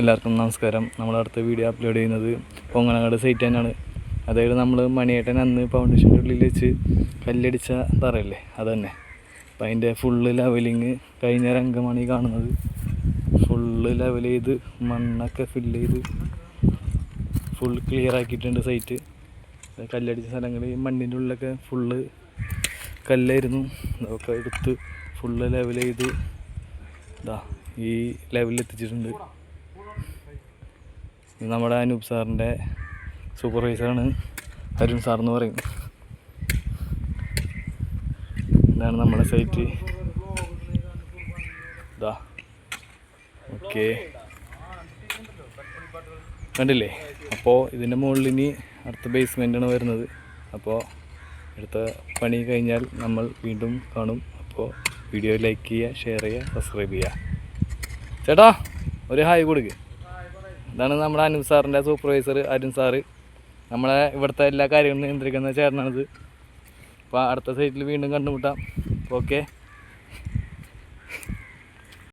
എല്ലാവർക്കും നമസ്കാരം. നമ്മൾ അടുത്ത വീഡിയോ അപ്ലോഡ് ചെയ്യുന്നത് പൊങ്ങണങ്ങാട് സൈറ്റ് തന്നെയാണ്. അതായത് നമ്മൾ മണിയേട്ടൻ അന്ന് ഫൗണ്ടേഷൻ്റെ ഉള്ളിൽ വെച്ച് കല്ലടിച്ച തറയല്ലേ, അത് തന്നെ. അപ്പം അതിൻ്റെ ഫുള്ള് ലെവലിങ് കഴിഞ്ഞ രംഗമാണ് ഈ കാണുന്നത്. ഫുള്ള് ലെവൽ ചെയ്ത് മണ്ണൊക്കെ ഫില്ല് ചെയ്ത് ഫുൾ ക്ലിയർ ആക്കിയിട്ടുണ്ട് സൈറ്റ്. കല്ലടിച്ച സ്ഥലങ്ങൾ ഈ മണ്ണിൻ്റെ ഉള്ളിലൊക്കെ ഫുള്ള് കല്ലായിരുന്നു. അതൊക്കെ എടുത്ത് ഫുള്ള് ലെവൽ ചെയ്ത് ഇതാ ഈ ലെവലിൽ എത്തിച്ചിട്ടുണ്ട്. ഇത് നമ്മുടെ അനൂപ് സാറിൻ്റെ സൂപ്പർവൈസറാണ്, അരുൺ സാർ എന്ന് പറയും. ഇതാണ് നമ്മുടെ സൈറ്റ്. ഇതാ ഓക്കെ, കണ്ടില്ലേ? അപ്പോൾ ഇതിൻ്റെ മുകളിൽ ഇനി അടുത്ത ബേസ്മെൻറ്റാണ് വരുന്നത്. അപ്പോൾ അടുത്ത പണി കഴിഞ്ഞാൽ നമ്മൾ വീണ്ടും കാണും. അപ്പോൾ വീഡിയോ ലൈക്ക് ചെയ്യുക, ഷെയർ ചെയ്യുക, സബ്സ്ക്രൈബ് ചെയ്യുക. ചേട്ടാ ഒരു ഹായ് കൊടുക്ക്. ഇതാണ് നമ്മുടെ അനൂപ് സാറിൻ്റെ സൂപ്പർവൈസർ അരുൺ സാറ്. നമ്മളെ ഇവിടുത്തെ എല്ലാ കാര്യങ്ങളും നിയന്ത്രിക്കുന്ന ചേട്ടനാണിത്. അപ്പോൾ അടുത്ത സൈറ്റിൽ വീണ്ടും കണ്ടുമുട്ടാം. ഓക്കെ.